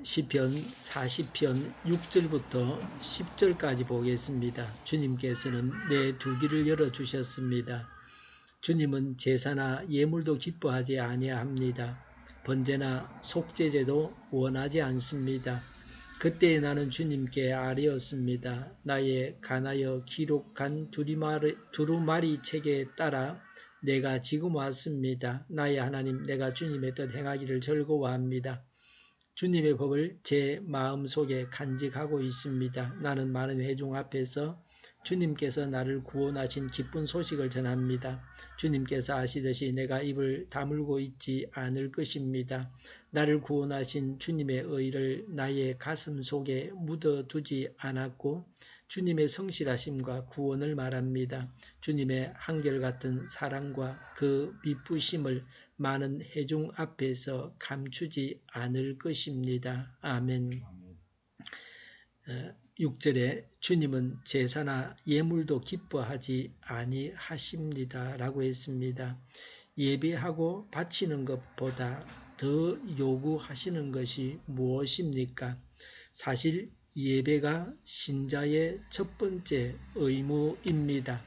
시편 40편 6절부터 10절까지 보겠습니다. 주님께서는 내 두 귀를 열어주셨습니다. 주님은 제사나 예물도 기뻐하지 아니합니다. 번제나 속죄제도 원하지 않습니다. 그때 나는 주님께 아뢰었습니다. 나의 간하여 기록한 두루마리 책에 따라 내가 지금 왔습니다. 나의 하나님, 내가 주님의 뜻 행하기를 즐거워합니다. 주님의 법을 제 마음속에 간직하고 있습니다. 나는 많은 회중 앞에서 주님께서 나를 구원하신 기쁜 소식을 전합니다. 주님께서 아시듯이 내가 입을 다물고 있지 않을 것입니다. 나를 구원하신 주님의 의를 나의 가슴 속에 묻어두지 않았고 주님의 성실하심과 구원을 말합니다. 주님의 한결같은 사랑과 그 미쁘심을 많은 회중 앞에서 감추지 않을 것입니다. 아멘. 6절에 주님은 제사나 예물도 기뻐하지 아니하십니다. 라고 했습니다. 예배하고 바치는 것보다 더 요구하시는 것이 무엇입니까? 사실 예배가 신자의 첫 번째 의무입니다.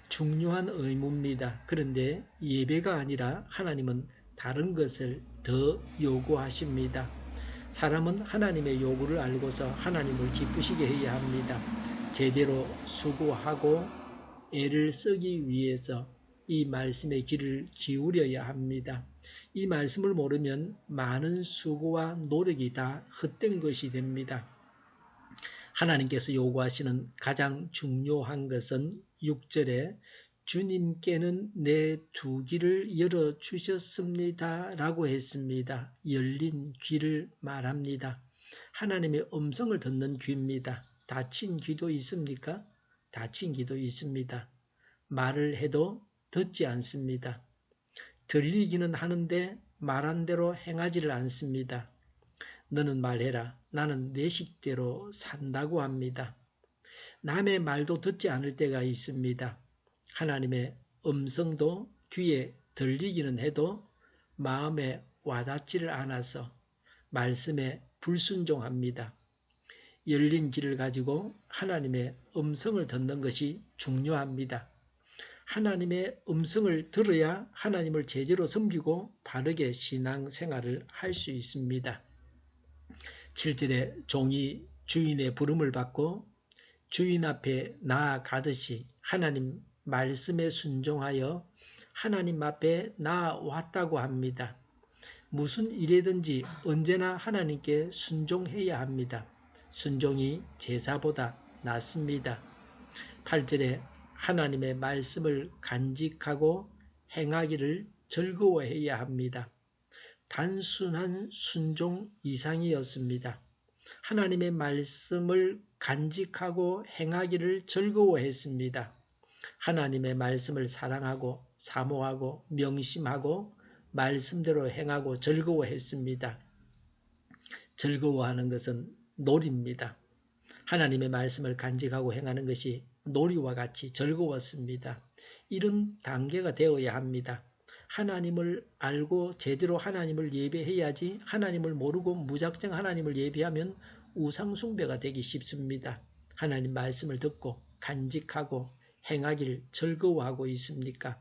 중요한 의무입니다. 그런데 예배가 아니라 하나님은 다른 것을 더 요구하십니다. 사람은 하나님의 요구를 알고서 하나님을 기쁘시게 해야 합니다. 제대로 수고하고 애를 쓰기 위해서 이 말씀에 귀를 기울여야 합니다. 이 말씀을 모르면 많은 수고와 노력이 다 헛된 것이 됩니다. 하나님께서 요구하시는 가장 중요한 것은 6절에 주님께는 내 두 귀를 열어주셨습니다. 라고 했습니다. 열린 귀를 말합니다. 하나님의 음성을 듣는 귀입니다. 닫힌 귀도 있습니까? 닫힌 귀도 있습니다. 말을 해도 듣지 않습니다. 들리기는 하는데 말한 대로 행하지를 않습니다. 너는 말해라. 나는 내 식대로 산다고 합니다. 남의 말도 듣지 않을 때가 있습니다. 하나님의 음성도 귀에 들리기는 해도 마음에 와닿지를 않아서 말씀에 불순종합니다. 열린 귀를 가지고 하나님의 음성을 듣는 것이 중요합니다. 하나님의 음성을 들어야 하나님을 제대로 섬기고 바르게 신앙생활을 할 수 있습니다. 7절에 종이 주인의 부름을 받고 주인 앞에 나아가듯이 하나님 말씀에 순종하여 하나님 앞에 나아왔다고 합니다. 무슨 일이든지 언제나 하나님께 순종해야 합니다. 순종이 제사보다 낫습니다. 8절에 하나님의 말씀을 간직하고 행하기를 즐거워해야 합니다. 단순한 순종 이상이었습니다. 하나님의 말씀을 간직하고 행하기를 즐거워했습니다. 하나님의 말씀을 사랑하고 사모하고 명심하고 말씀대로 행하고 즐거워했습니다. 즐거워하는 것은 놀이입니다. 하나님의 말씀을 간직하고 행하는 것이 놀이와 같이 즐거웠습니다. 이런 단계가 되어야 합니다. 하나님을 알고 제대로 하나님을 예배해야지 하나님을 모르고 무작정 하나님을 예배하면 우상숭배가 되기 쉽습니다. 하나님 말씀을 듣고 간직하고 행하기를 즐거워하고 있습니까?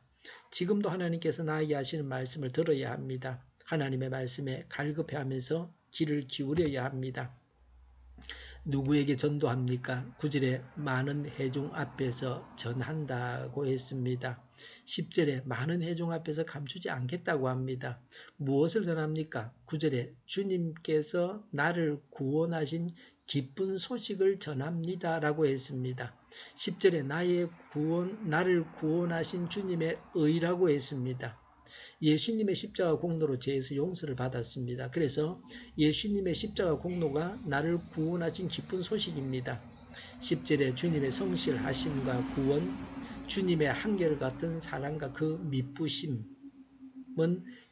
지금도 하나님께서 나에게 하시는 말씀을 들어야 합니다. 하나님의 말씀에 갈급해하면서 귀를 기울여야 합니다. 누구에게 전도합니까? 9절에 많은 회중 앞에서 전한다고 했습니다. 10절에 많은 회중 앞에서 감추지 않겠다고 합니다. 무엇을 전합니까? 9절에 주님께서 나를 구원하신 기쁜 소식을 전합니다. 라고 했습니다. 10절에 나를 구원하신 주님의 의라고 했습니다. 예수님의 십자가 공로로 죄에서 용서를 받았습니다. 그래서 예수님의 십자가 공로가 나를 구원하신 기쁜 소식입니다. 10절에 주님의 성실하심과 구원, 주님의 한결같은 사랑과 그 미쁘심은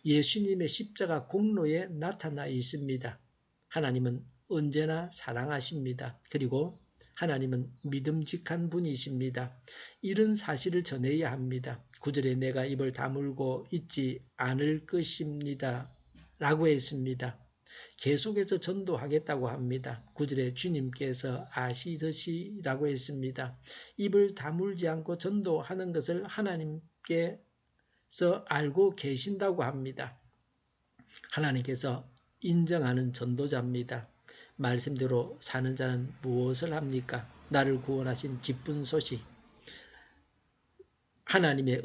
예수님의 십자가 공로에 나타나 있습니다. 하나님은 언제나 사랑하십니다. 그리고 하나님은 믿음직한 분이십니다. 이런 사실을 전해야 합니다. 9절에 내가 입을 다물고 있지 않을 것입니다. 라고 했습니다. 계속해서 전도하겠다고 합니다. 9절에 주님께서 아시듯이라고 했습니다. 입을 다물지 않고 전도하는 것을 하나님께서 알고 계신다고 합니다. 하나님께서 인정하는 전도자입니다. 말씀대로 사는 자는 무엇을 합니까? 나를 구원하신 기쁜 소식, 하나님의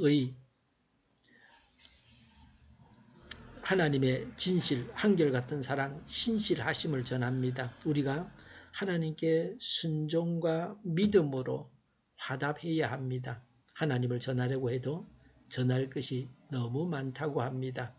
진실, 한결같은 사랑, 신실하심을 전합니다. 우리가 하나님께 순종과 믿음으로 화답해야 합니다. 하나님을 전하려고 해도 전할 것이 너무 많다고 합니다.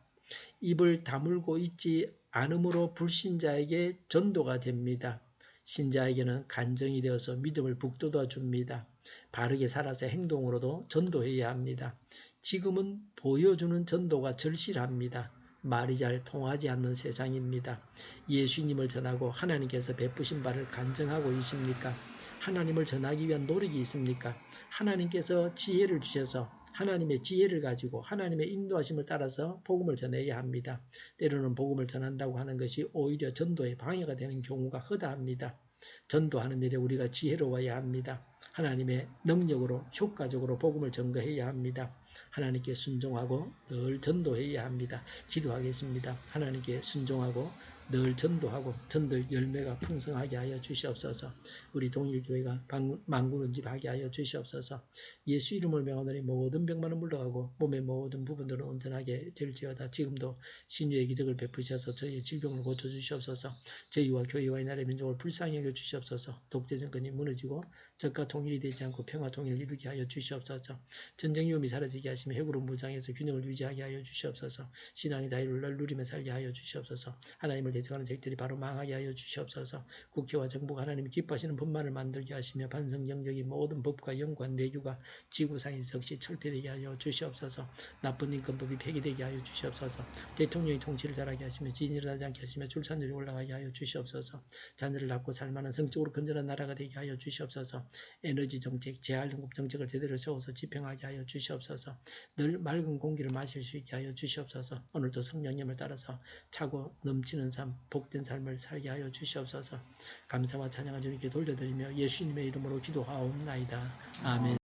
입을 다물고 있지 않으므로 불신자에게 전도가 됩니다. 신자에게는 간정이 되어서 믿음을 북돋아 줍니다. 바르게 살아서 행동으로도 전도해야 합니다. 지금은 보여주는 전도가 절실합니다. 말이 잘 통하지 않는 세상입니다. 예수님을 전하고 하나님께서 베푸신 바를 간증하고 있습니까? 하나님을 전하기 위한 노력이 있습니까? 하나님께서 지혜를 주셔서 하나님의 지혜를 가지고 하나님의 인도하심을 따라서 복음을 전해야 합니다. 때로는 복음을 전한다고 하는 것이 오히려 전도에 방해가 되는 경우가 허다합니다. 전도하는 일에 우리가 지혜로워야 합니다. 하나님의 능력으로 효과적으로 복음을 전거해야 합니다. 하나님께 순종하고 늘 전도해야 합니다. 기도하겠습니다. 하나님께 순종하고 늘 전도하고 전도의 열매가 풍성하게 하여 주시옵소서. 우리 동일교회가 만군은집 하게 하여 주시옵소서. 예수 이름을 명하노니 모든 병만은 물러가고 몸의 모든 부분들은 온전하게 될지어다. 지금도 신유의 기적을 베푸셔서 저희의 질병을 고쳐주시옵소서. 저희와 교회와 이 나라의 민족을 불쌍히 여겨주시옵소서. 독재 정권이 무너지고 적과 통일이 되지 않고 평화 통일을 이루게 하여 주시옵소서. 전쟁 위험이 사라지게 하시며 핵으로 무장해서 균형을 유지하게 하여 주시옵소서. 신앙의 자유를 누리며 살게 하여 주시옵소서. 하나님을 대적하는 적들이 바로 망하게 하여 주시옵소서. 국회와 정부가 하나님이 기뻐하시는 법만을 만들게 하시며 반성경적인 모든 법과 연관 내규가 지구상에 즉시 철폐되게 하여 주시옵소서. 나쁜 인권법이 폐기되게 하여 주시옵소서. 대통령이 통치를 잘하게 하시며 지진이 일어나지 않게 하시며 출산율이 올라가게 하여 주시옵소서. 자녀를 낳고 살만한 성적으로 건전한 나라가 되게 하여 주시옵소서. 에너지 정책, 재활용급 정책을 제대로 세워서 집행하게 하여 주시옵소서. 늘 맑은 공기를 마실 수 있게 하여 주시옵소서. 오늘도 성령님을 따라서 차고 넘치는 삶, 복된 삶을 살게 하여 주시옵소서. 감사와 찬양을 주님께 돌려드리며 예수님의 이름으로 기도하옵나이다. 아멘.